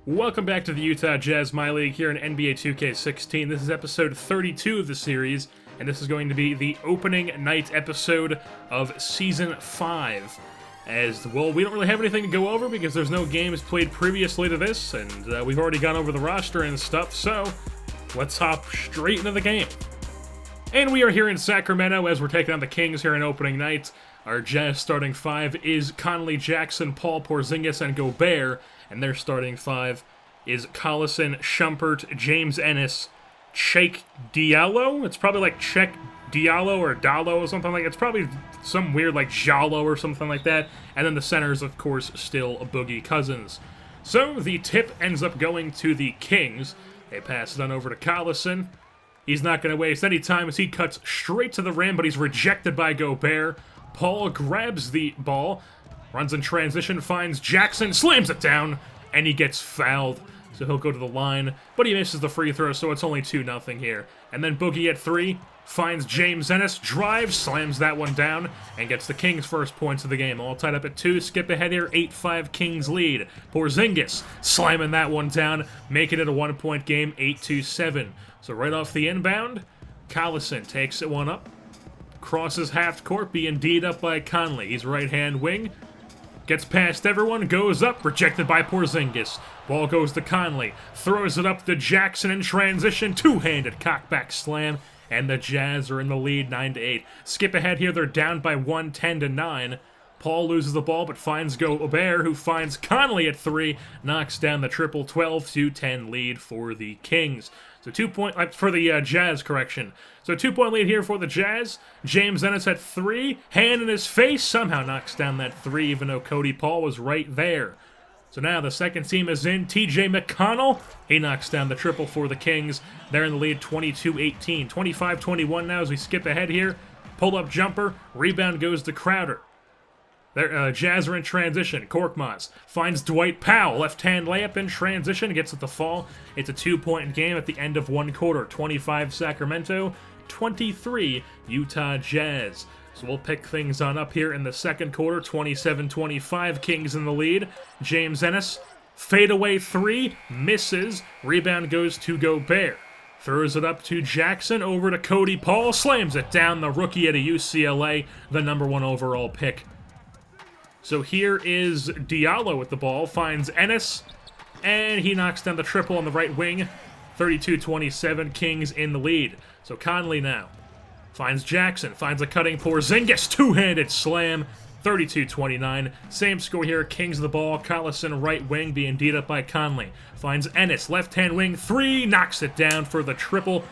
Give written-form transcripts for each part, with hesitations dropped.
Welcome back to the Utah Jazz MyLeague here in NBA 2K16. This is episode 32 of the series, and this is going to be the opening night episode of Season 5. As, well, we don't really have anything to go over because there's no games played previously to this, and we've already gone over the roster and stuff, so let's hop straight into the game. And we are here in Sacramento as we're taking on the Kings here in opening night. Our Jazz starting five is Conley, Jackson, Paul, Porzingis, and Gobert. And their starting five is Collison, Shumpert, James Ennis, Cheikh Diallo. It's probably like Cheikh Diallo or Dallo or something like that. It's probably some weird like Jallo or something like that. And then the centers, of course, still Boogie Cousins. So the tip ends up going to the Kings. They pass it on over to Collison. He's not going to waste any time as he cuts straight to the rim, but he's rejected by Gobert. Paul grabs the ball, runs in transition, finds Jackson, slams it down, and he gets fouled. So he'll go to the line, but he misses the free throw, so it's only 2-0 here. And then Boogie at 3, finds James Ennis, drives, slams that one down, and gets the Kings' first points of the game. All tied up at 2, skip ahead here, 8-5 Kings lead. Porzingis slamming that one down, making it a 1-point game, 8-7. So right off the inbound, Collison takes it one up, crosses half court, being D'd up by Conley. He's right-hand wing. Gets past everyone, goes up, rejected by Porzingis. Ball goes to Conley, throws it up to Jackson in transition, two-handed cockback slam, and the Jazz are in the lead 9-8. Skip ahead here, they're down by 1, 10-9. Paul loses the ball, but finds Gobert, who finds Conley at 3, knocks down the triple, 12-10 lead for the Kings. So 2-point, for the Jazz, correction. So 2-point lead here for the Jazz. James Ennis at 3, hand in his face, somehow knocks down that 3, even though Cody Paul was right there. So now the second team is in. TJ McConnell, he knocks down the triple for the Kings. They're in the lead 22-18. 25-21 now as we skip ahead here. Pull-up jumper, rebound goes to Crowder. Jazz are in transition. Korkmaz finds Dwight Powell. Left-hand layup in transition. Gets it to fall. It's a 2-point game at the end of one quarter. 25 Sacramento, 23 Utah Jazz. So we'll pick things on up here in the second quarter. 27-25, Kings in the lead. James Ennis, fadeaway 3, misses. Rebound goes to Gobert. Throws it up to Jackson, over to Cody Paul. Slams it down, the rookie at UCLA, the #1 overall pick. So here is Diallo with the ball, finds Ennis, and he knocks down the triple on the right wing. 32-27, Kings in the lead. So Conley now finds Jackson, finds a cutting Porzingis, two-handed slam, 32-29. Same score here, Kings of the ball, Collison right wing being D'd up by Conley. Finds Ennis, left-hand wing, 3, knocks it down for the triple,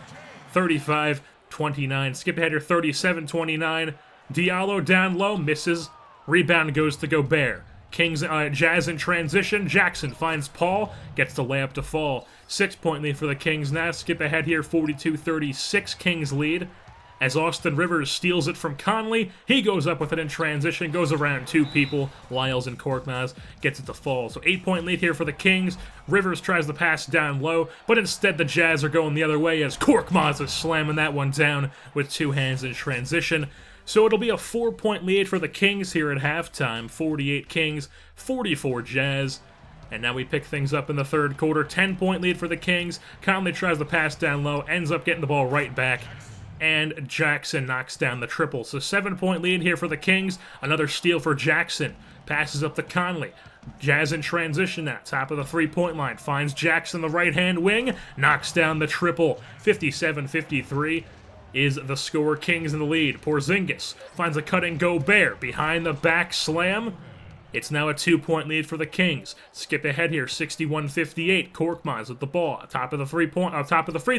35-29. Skip ahead here, 37-29. Diallo down low, misses. Rebound goes to Gobert. Kings, Jazz in transition. Jackson finds Paul, gets the layup to fall. 6-point lead for the Kings now. Skip ahead here, 42-36, Kings lead. As Austin Rivers steals it from Conley, he goes up with it in transition, goes around 2 people, Lyles and Korkmaz, gets it to fall. So 8-point lead here for the Kings. Rivers tries to pass down low, but instead the Jazz are going the other way as Korkmaz is slamming that one down with 2 hands in transition. So it'll be a 4-point lead for the Kings here at halftime. 48 Kings, 44 Jazz. And now we pick things up in the third quarter. 10-point lead for the Kings. Conley tries to pass down low, ends up getting the ball right back. And Jackson knocks down the triple. So 7-point lead here for the Kings. Another steal for Jackson. Passes up to Conley. Jazz in transition now. Top of the 3-point line. Finds Jackson the right-hand wing. Knocks down the triple. 57-53. Is the score. Kings in the lead. Porzingis finds a cutting Gobert. Behind the back slam. It's now a 2-point lead for the Kings. Skip ahead here, 61-58. Korkmaz with the ball. Top of the free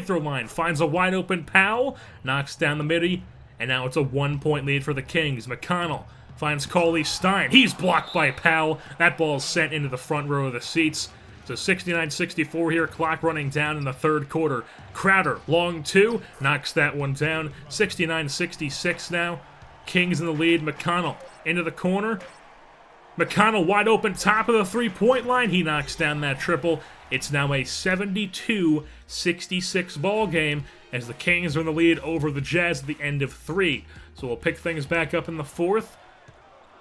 throw line. Finds a wide open Powell. Knocks down the midi. And now it's a 1-point lead for the Kings. McConnell finds Cauley Stein. He's blocked by Powell. That ball is sent into the front row of the seats. So 69-64 here, clock running down in the third quarter. Crowder, long 2, knocks that one down. 69-66 now. Kings in the lead. McConnell into the corner. McConnell wide open, top of the 3-point line. He knocks down that triple. It's now a 72-66 ball game as the Kings are in the lead over the Jazz at the end of 3. So we'll pick things back up in the fourth.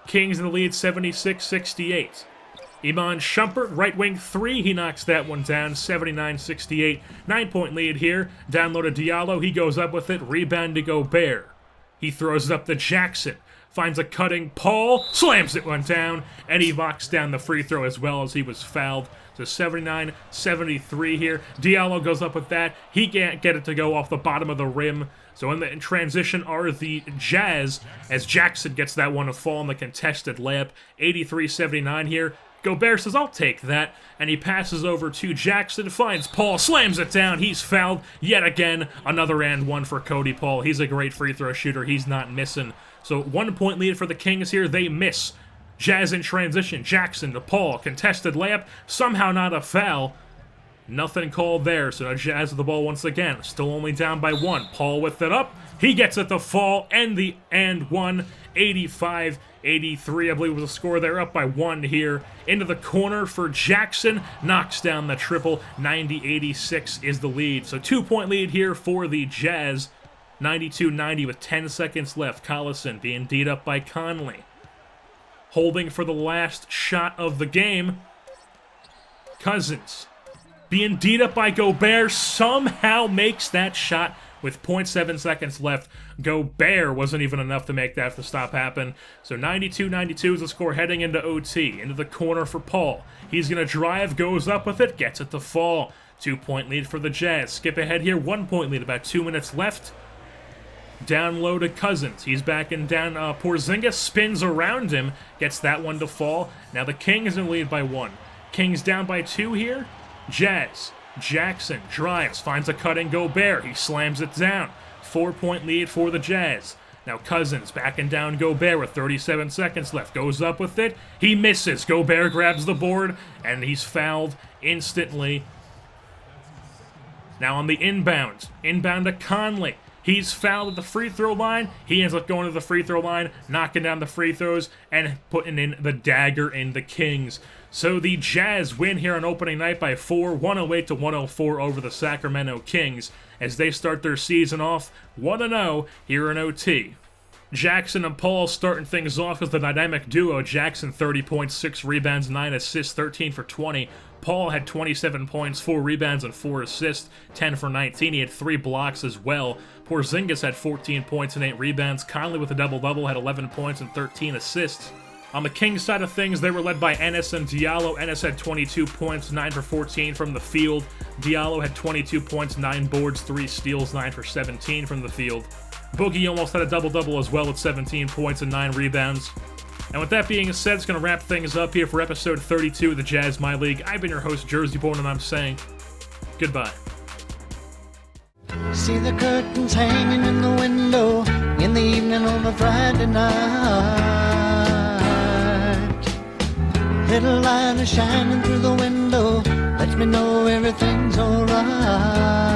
Kings in the lead, 76-68. Iman Shumpert, right wing 3, he knocks that one down, 79-68. 9-point lead here. Down low to Diallo, he goes up with it, rebound to Gobert. He throws it up to Jackson, finds a cutting Paul, slams it one down, and he knocks down the free throw as well as he was fouled. So 79-73 here. Diallo goes up with that. He can't get it to go off the bottom of the rim. So in transition are the Jazz as Jackson gets that one to fall in the contested layup. 83-79 here. Gobert says, I'll take that, and he passes over to Jackson, finds Paul, slams it down, he's fouled yet again. Another and one for Cody Paul. He's a great free throw shooter, he's not missing. So 1-point lead for the Kings here, they miss. Jazz in transition, Jackson to Paul, contested layup, somehow not a foul. Nothing called there, so now Jazz with the ball once again, still only down by 1. Paul with it up, he gets it to fall, and the and one, 85-83, I believe was the score. They're up by 1 here. Into the corner for Jackson, knocks down the triple, 90-86 is the lead. So 2-point lead here for the Jazz, 92-90 with 10 seconds left. Collison being D'd up by Conley. Holding for the last shot of the game, Cousins. Being D'd up by Gobert, somehow makes that shot with 0.7 seconds left. Gobert wasn't even enough to make that to stop happen. So 92-92 is the score heading into OT. Into the corner for Paul. He's going to drive, goes up with it, gets it to fall. 2-point lead for the Jazz. Skip ahead here, 1-point lead, about 2 minutes left. Down low to Cousins. He's backing down. Porzingis spins around him, gets that one to fall. Now the Kings in lead by 1. Kings down by 2 here. Jazz. Jackson drives, finds a cutting Gobert. He slams it down. 4-point lead for the Jazz. Now Cousins backing down Gobert with 37 seconds left. Goes up with it. He misses. Gobert grabs the board, and he's fouled instantly. Now on the inbound. Inbound to Conley. He's fouled at the free throw line. He ends up going to the free throw line, knocking down the free throws, and putting in the dagger in the Kings. So the Jazz win here on opening night by 4, 108-104 over the Sacramento Kings, as they start their season off 1-0 here in OT. Jackson and Paul starting things off as the dynamic duo. Jackson 30 points, 6 rebounds, 9 assists, 13 for 20. Paul had 27 points, 4 rebounds, and 4 assists, 10 for 19. He had 3 blocks as well. Porzingis had 14 points and 8 rebounds. Conley with a double-double had 11 points and 13 assists. On the Kings side of things, they were led by Ennis and Diallo. Ennis had 22 points, 9 for 14 from the field. Diallo had 22 points, 9 boards, 3 steals, 9 for 17 from the field. Boogie almost had a double-double as well with 17 points and 9 rebounds. And with that being said, it's going to wrap things up here for episode 32 of the Jazz My League. I've been your host, Jersey Born, and I'm saying goodbye. See the curtains hanging in the window in the evening on a Friday night. Little light is shining through the window, lets me know everything's alright.